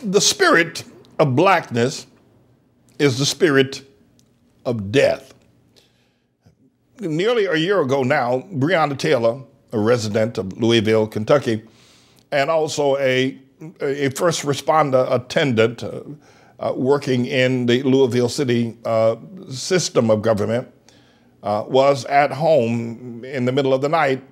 The spirit of blackness is the spirit of death. Nearly a year ago now, Breonna Taylor, a resident of Louisville, Kentucky, and also a first responder attendant working in the Louisville City system of government, was at home in the middle of the night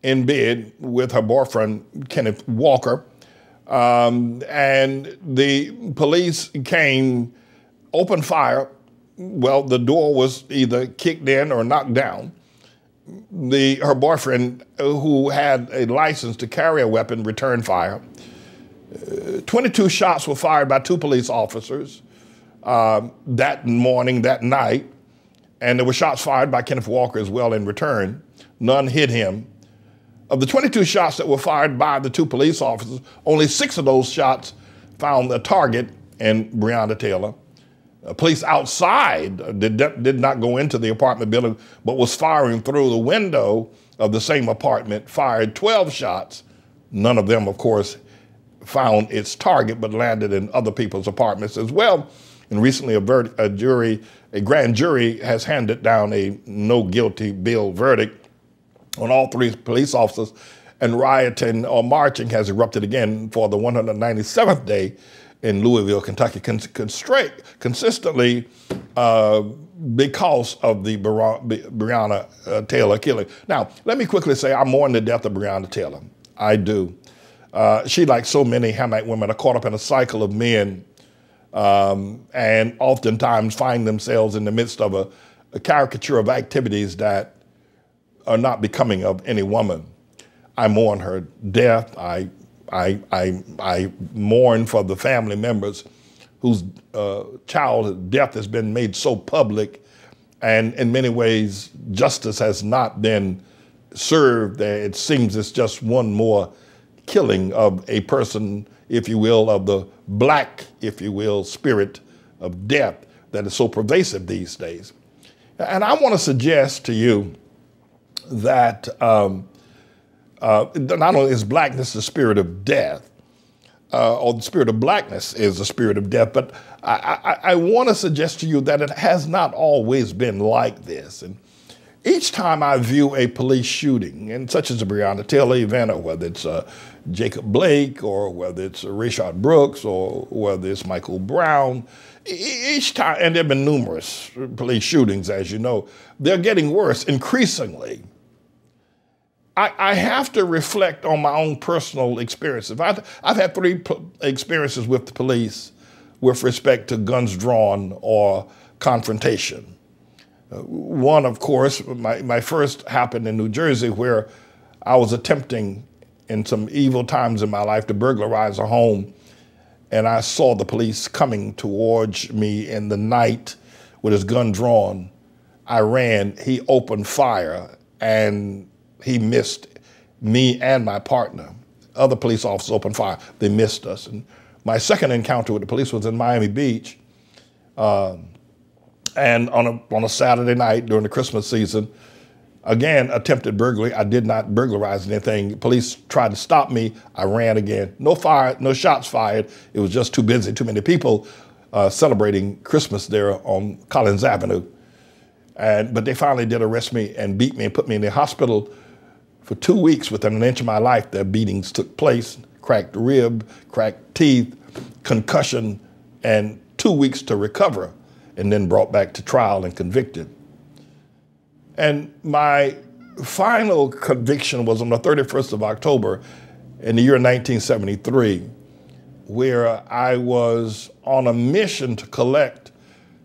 in bed with her boyfriend, Kenneth Walker. And the police came, opened fire. Well, the door was either kicked in or knocked down. Her boyfriend, who had a license to carry a weapon, returned fire. 22 shots were fired by 2 police officers that morning, that night. And there were shots fired by Kenneth Walker as well in return. None hit him. Of the 22 shots that were fired by the 2 police officers, only 6 of those shots found a target in Breonna Taylor. Police outside did not go into the apartment building, but was firing through the window of the same apartment, fired 12 shots. None of them, of course, found its target, but landed in other people's apartments as well. And recently, a grand jury has handed down a no guilty bill verdict on all 3 police officers, and rioting or marching has erupted again for the 197th day in Louisville, Kentucky, consistently because of the Breonna Taylor killing. Now, let me quickly say I mourn the death of Breonna Taylor. I do. She, like so many Hamite women, are caught up in a cycle of men and oftentimes find themselves in the midst of a caricature of activities that are not becoming of any woman. I mourn her death. I mourn for the family members whose child's death has been made so public, and in many ways justice has not been served. It seems it's just one more killing of a person, if you will, of the black, if you will, spirit of death that is so pervasive these days. And I want to suggest to you that not only is blackness the spirit of death, or the spirit of blackness is the spirit of death, but I want to suggest to you that it has not always been like this. And each time I view a police shooting, and such as the Breonna Taylor event, or whether it's Jacob Blake, or whether it's Rayshard Brooks, or whether it's Michael Brown, each time, and there have been numerous police shootings, as you know, they're getting worse increasingly. I have to reflect on my own personal experiences. I've had 3 experiences with the police with respect to guns drawn or confrontation. One, of course, my first happened in New Jersey, where I was attempting in some evil times in my life to burglarize a home, and I saw the police coming towards me in the night with his gun drawn. I ran, he opened fire, and he missed me and my partner. Other police officers opened fire. They missed us. And my second encounter with the police was in Miami Beach. And on a Saturday night during the Christmas season, again, attempted burglary. I did not burglarize anything. Police tried to stop me. I ran again. No fire, no shots fired. It was just too busy, too many people celebrating Christmas there on Collins Avenue. But they finally did arrest me and beat me and put me in the hospital. For 2 weeks, within an inch of my life, their beatings took place. Cracked rib, cracked teeth, concussion, and 2 weeks to recover, and then brought back to trial and convicted. And my final conviction was on the 31st of October in the year 1973, where I was on a mission to collect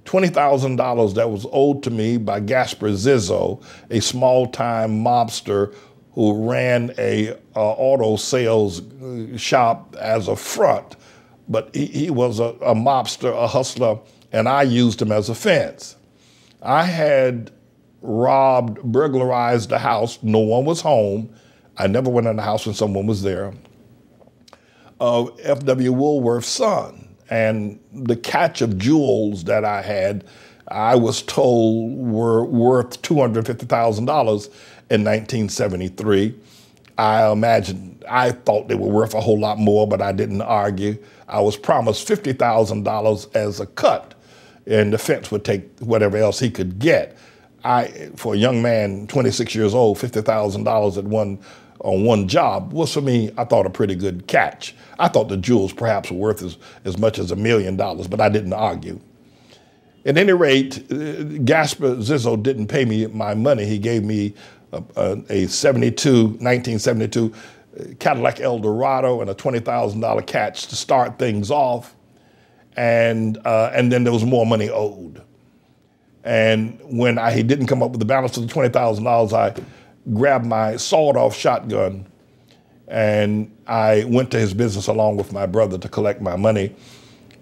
$20,000 that was owed to me by Gasper Zizzo, a small-time mobster who ran a auto sales shop as a front. But he was a mobster, a hustler, and I used him as a fence. I had robbed, burglarized the house. No one was home. I never went in the house when someone was there. Of F.W. Woolworth's son. And the catch of jewels that I had, I was told were worth $250,000 in 1973. I thought they were worth a whole lot more, but I didn't argue. I was promised $50,000 as a cut, and the fence would take whatever else he could get. For a young man, 26 years old, $50,000 on one job was, for me, I thought, a pretty good catch. I thought the jewels perhaps were worth as much as $1 million, but I didn't argue. At any rate, Gasper Zizzo didn't pay me my money. He gave me a 1972 Cadillac Eldorado and a $20,000 catch to start things off. And then there was more money owed. And when he didn't come up with the balance of the $20,000, I grabbed my sawed-off shotgun and I went to his business along with my brother to collect my money.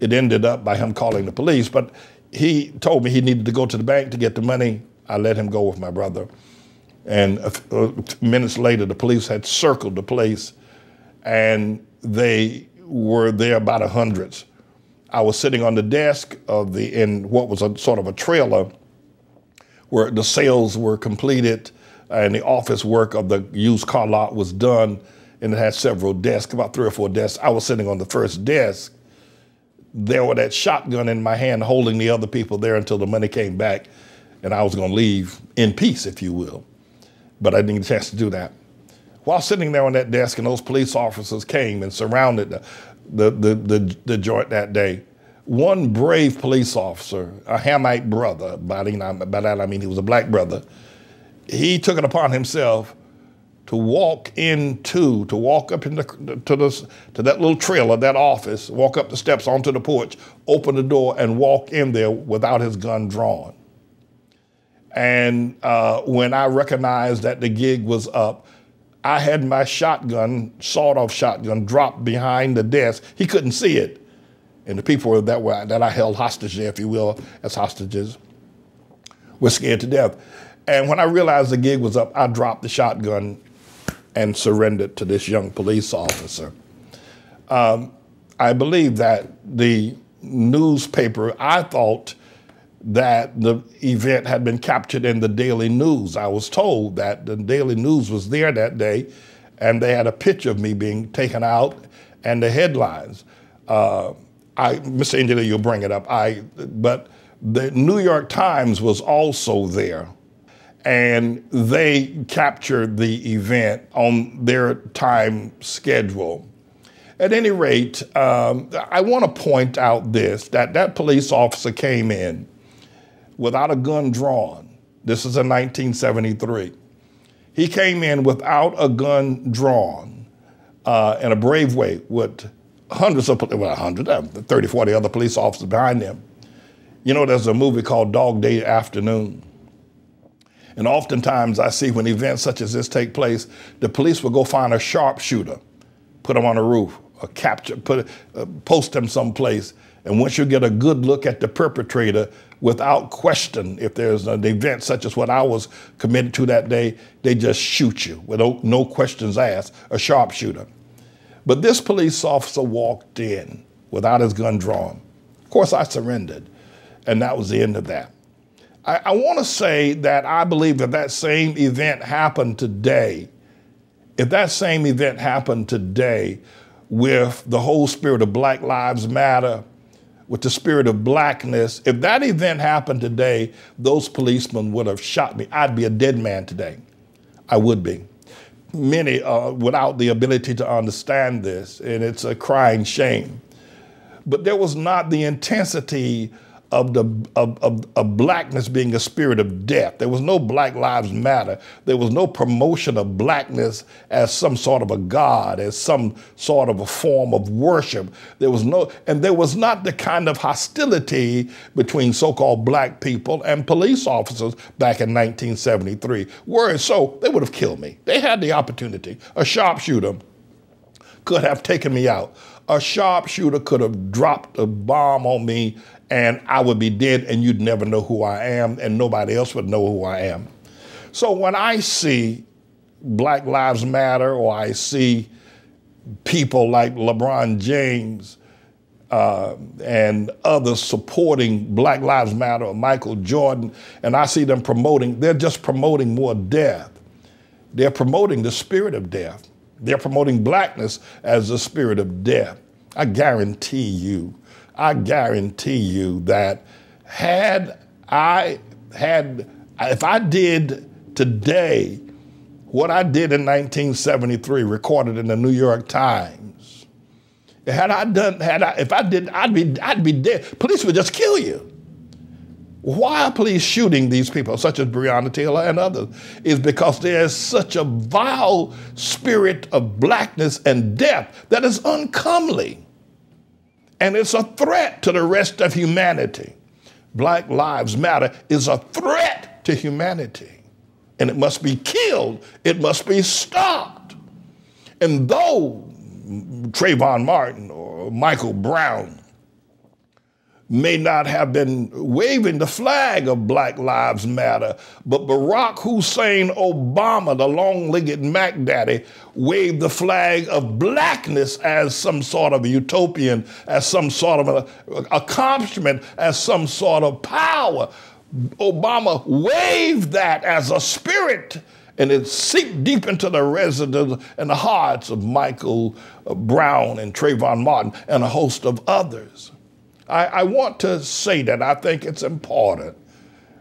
It ended up by him calling the police, but he told me he needed to go to the bank to get the money. I let him go with my brother. And minutes later, the police had circled the place, and they were there by the hundreds. I was sitting on the desk in what was a sort of a trailer where the sales were completed and the office work of the used car lot was done, and it had several desks, about 3 or 4 desks. I was sitting on the first desk. There with that shotgun in my hand, holding the other people there until the money came back, and I was going to leave in peace, if you will. But I didn't get a chance to do that. While sitting there on that desk, and those police officers came and surrounded the joint that day, one brave police officer, a Hamite brother, by that I mean he was a black brother, he took it upon himself to walk up into to that little trailer, that office, walk up the steps onto the porch, open the door, and walk in there without his gun drawn. And when I recognized that the gig was up, I had my shotgun, sawed-off shotgun, dropped behind the desk. He couldn't see it. And the people that I held hostage there, if you will, as hostages, were scared to death. And when I realized the gig was up, I dropped the shotgun and surrendered to this young police officer. I believe that the newspaper, I thought that the event had been captured in the Daily News. I was told that the Daily News was there that day, and they had a picture of me being taken out and the headlines. Mr. Engineer, you'll bring it up. But the New York Times was also there, and they captured the event on their time schedule. At any rate, I want to point out that police officer came in without a gun drawn. This is in 1973. He came in without a gun drawn in a brave way with 30, 40 other police officers behind him. You know, there's a movie called Dog Day Afternoon. And oftentimes I see when events such as this take place, the police will go find a sharpshooter, put him on a roof, or post him someplace. And once you get a good look at the perpetrator, without question, if there's an event such as what I was committed to that day, they just shoot you with no questions asked, a sharpshooter. But this police officer walked in without his gun drawn. Of course, I surrendered, and that was the end of that. I want to say that I believe if that same event happened today, with the whole spirit of Black Lives Matter, with the spirit of blackness, if that event happened today, those policemen would have shot me. I'd be a dead man today. I would be. Many without the ability to understand this, and it's a crying shame. But there was not the intensity of blackness being a spirit of death. There was no Black Lives Matter. There was no promotion of blackness as some sort of a god, as some sort of a form of worship. There was not the kind of hostility between so-called black people and police officers back in 1973. Were it so, they would have killed me. They had the opportunity. A sharpshooter could have taken me out. A sharpshooter could have dropped a bomb on me and I would be dead and you'd never know who I am and nobody else would know who I am. So when I see Black Lives Matter, or I see people like LeBron James and others supporting Black Lives Matter, or Michael Jordan, and I see them they're just promoting more death. They're promoting the spirit of death. They're promoting blackness as the spirit of death. I guarantee you that if I did today what I did in 1973, recorded in the New York Times, I'd be dead. Police would just kill you. Why are police shooting these people, such as Breonna Taylor and others? Is because there's such a vile spirit of blackness and death that is uncomely. And it's a threat to the rest of humanity. Black Lives Matter is a threat to humanity. And it must be killed. It must be stopped. And though Trayvon Martin or Michael Brown may not have been waving the flag of Black Lives Matter, but Barack Hussein Obama, the long-legged Mac Daddy, waved the flag of blackness as some sort of utopian, as some sort of an accomplishment, as some sort of power. Obama waved that as a spirit, and it seeped deep into the residents and the hearts of Michael Brown and Trayvon Martin and a host of others. I want to say that I think it's important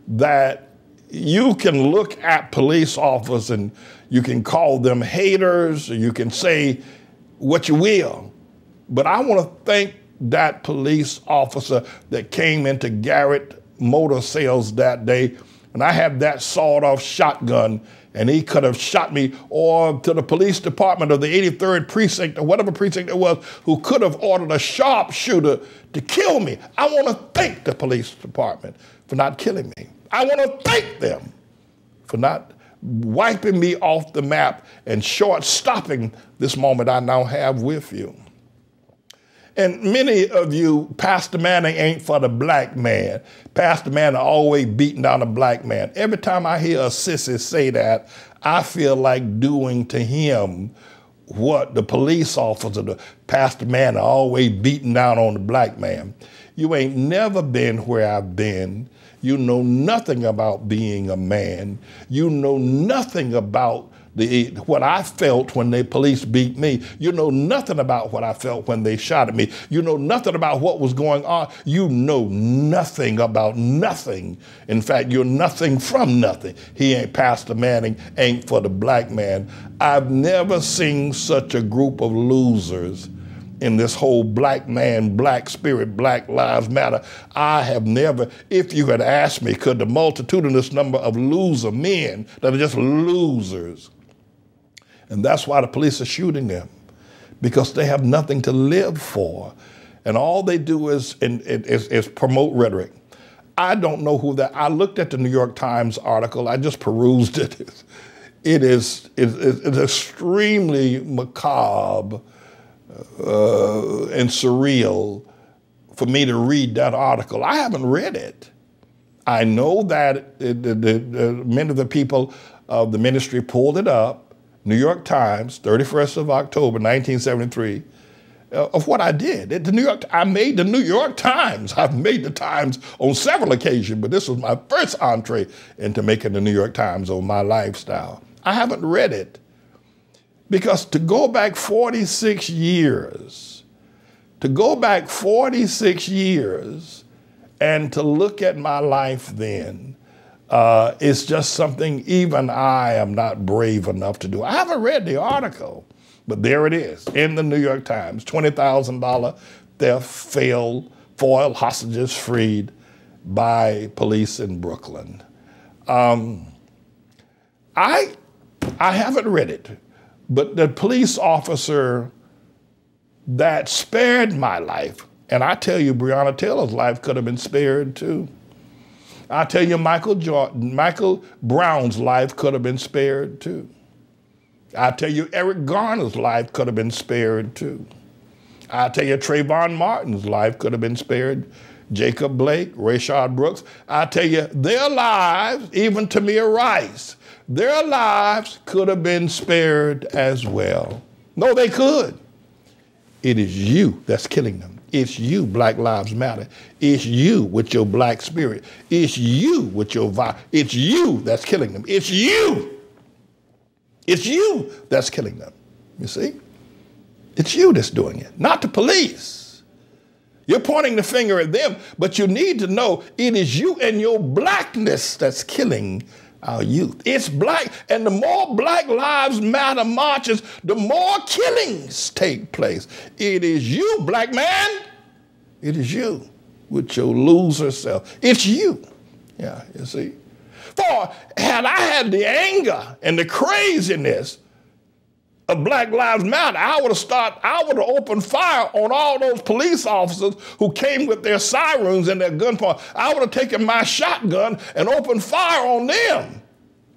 that you can look at police officers and you can call them haters, or you can say what you will, but I want to thank that police officer that came into Garrett Motor Sales that day, and I had that sawed-off shotgun, and he could have shot me, or to the police department of the 83rd precinct, or whatever precinct it was, who could have ordered a sharpshooter to kill me. I want to thank the police department for not killing me. I want to thank them for not wiping me off the map and short-stopping this moment I now have with you. And many of you, Pastor Manning ain't for the black man. Pastor Manning always beating down a black man. Every time I hear a sissy say that, I feel like doing to him what the police officer, the Pastor Manning, always beating down on the black man. You ain't never been where I've been. You know nothing about being a man. You know nothing about what I felt when the police beat me. You know nothing about what I felt when they shot at me. You know nothing about what was going on. You know nothing about nothing. In fact, you're nothing from nothing. He ain't Pastor Manning, ain't for the black man. I've never seen such a group of losers in this whole black man, black spirit, Black Lives Matter. I have never, if you had asked me, could the multitudinous number of loser men that are just losers, and that's why the police are shooting them, because they have nothing to live for. And all they do is promote rhetoric. I don't know who that, I looked at the New York Times article, I just perused it. It's extremely macabre and surreal for me to read that article. I haven't read it. I know that many of the people of the ministry pulled it up. New York Times, 31st of October, 1973, of what I did. I made the New York Times. I've made the Times on several occasions, but this was my first entree into making the New York Times on my lifestyle. I haven't read it because to go back 46 years, and to look at my life then, it's just something even I am not brave enough to do. I haven't read the article, but there it is in the New York Times. $20,000 theft failed, foil hostages freed by police in Brooklyn. I haven't read it, but the police officer that spared my life, and I tell you, Breonna Taylor's life could have been spared too. I tell you, Michael Brown's life could have been spared too. I tell you, Eric Garner's life could have been spared too. I tell you, Trayvon Martin's life could have been spared. Jacob Blake, Rayshard Brooks. I tell you, their lives, even Tamir Rice, their lives could have been spared as well. No, they could. It is you that's killing them. It's you, Black Lives Matter. It's you with your black spirit. It's you with your violence. It's you that's killing them. It's you. It's you that's killing them. You see? It's you that's doing it, not the police. You're pointing the finger at them, but you need to know it is you and your blackness that's killing our youth. It's black, and the more Black Lives Matter marches, the more killings take place. It is you, black man. It is you with your loser self. It's you. Yeah, you see. For had I had the anger and the craziness of Black Lives Matter, I would have opened fire on all those police officers who came with their sirens and their gunpoint. I would have taken my shotgun and opened fire on them.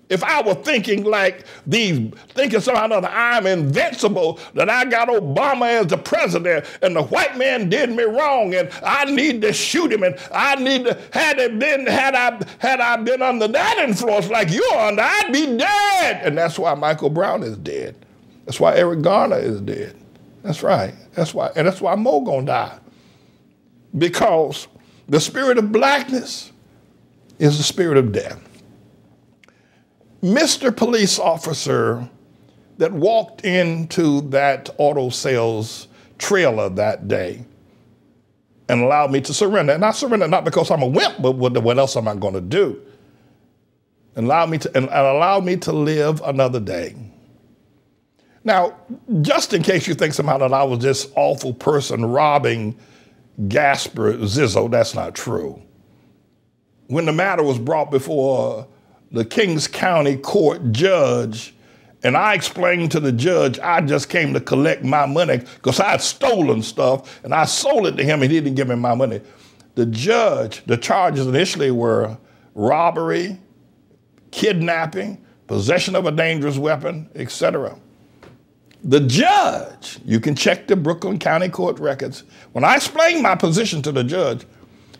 If I were thinking like these, thinking somehow or another, I'm invincible, that I got Obama as the president and the white man did me wrong and I need to shoot him, and I need to, had I been under that influence like you're under, I'd be dead. And that's why Michael Brown is dead. That's why Eric Garner is dead. That's right. That's why Mo gonna die. Because the spirit of blackness is the spirit of death. Mr. Police Officer that walked into that auto sales trailer that day and allowed me to surrender. And I surrendered not because I'm a wimp, but what else am I going to do? And allowed me to live another day. Now, just in case you think somehow that I was this awful person robbing Gasper Zizzo, that's not true. When the matter was brought before the Kings County Court judge, and I explained to the judge I just came to collect my money because I had stolen stuff and I sold it to him and he didn't give me my money. The judge, the charges initially were robbery, kidnapping, possession of a dangerous weapon, etc. The judge, you can check the Brooklyn County Court records, when I explained my position to the judge,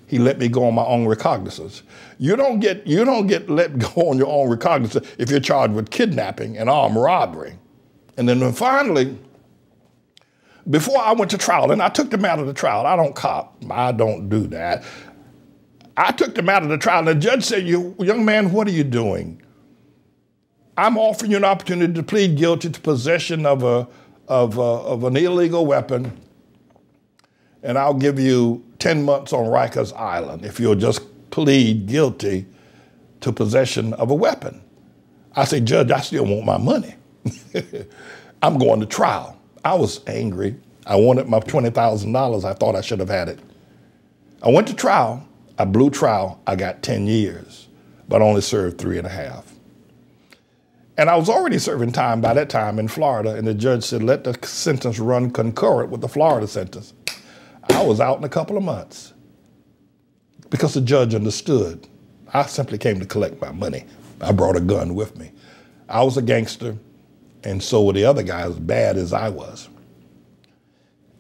he let me go on my own recognizance. You don't get let go on your own recognizance if you're charged with kidnapping and armed robbery. And then finally, before I went to trial, and I took the matter to trial, I don't cop, I don't do that. I took the matter to trial, and the judge said, young man, what are you doing? I'm offering you an opportunity to plead guilty to possession of an illegal weapon, and I'll give you 10 months on Rikers Island if you'll just plead guilty to possession of a weapon. I say, Judge, I still want my money. I'm going to trial. I was angry. I wanted my $20,000. I thought I should have had it. I went to trial. I blew trial. I got 10 years, but only served 3.5. And I was already serving time by that time in Florida, and the judge said, let the sentence run concurrent with the Florida sentence. I was out in a couple of months because the judge understood. I simply came to collect my money. I brought a gun with me. I was a gangster, and so were the other guys, as bad as I was.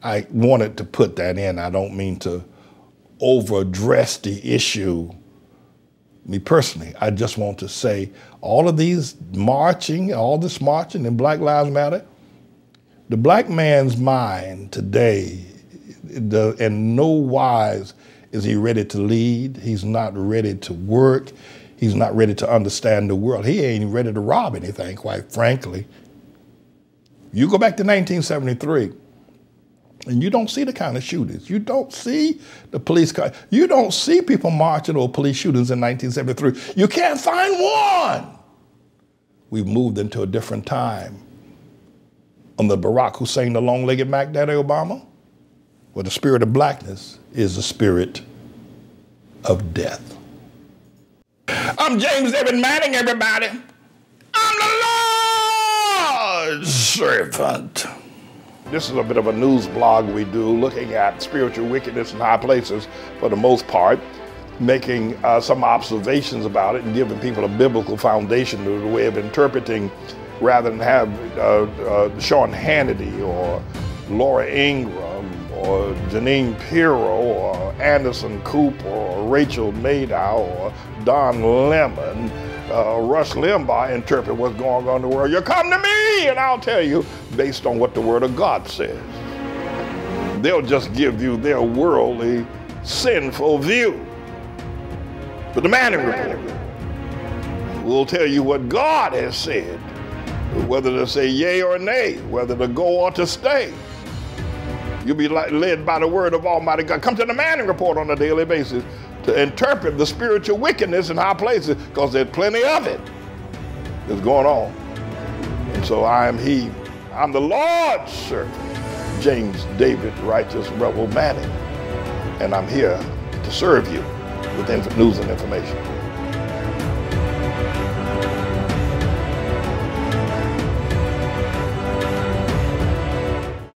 I wanted to put that in. I don't mean to overdress the issue, me personally. I just want to say all this marching in Black Lives Matter, the black man's mind today, in no wise is he ready to lead. He's not ready to work. He's not ready to understand the world. He ain't ready to rob anything, quite frankly. You go back to 1973, and you don't see the kind of shootings. You don't see the police car. You don't see people marching or police shootings in 1973. You can't find one. We've moved into a different time. Under Barack Hussein, the long-legged Mac Daddy Obama, where the spirit of blackness is the spirit of death. I'm James Evan Manning, everybody. I'm the Lord's servant. This is a bit of a news blog we do, looking at spiritual wickedness in high places for the most part, making some observations about it and giving people a biblical foundation to the way of interpreting, rather than have Sean Hannity or Laura Ingraham or Janine Pirro or Anderson Cooper or Rachel Maddow or Don Lemon, Rush Limbaugh interpret what's going on in the world. You come to me and I'll tell you based on what the Word of God says. They'll just give you their worldly, sinful view. But the Manning Report will tell you what God has said whether to say yea or nay, whether to go or to stay. You'll be led by the word of Almighty God. Come to the Manning Report on a daily basis to interpret the spiritual wickedness in high places, because there's plenty of it that's going on. And so I am he. I'm the Lord's servant, James David Righteous Rebel Manning. And I'm here to serve you with news and information.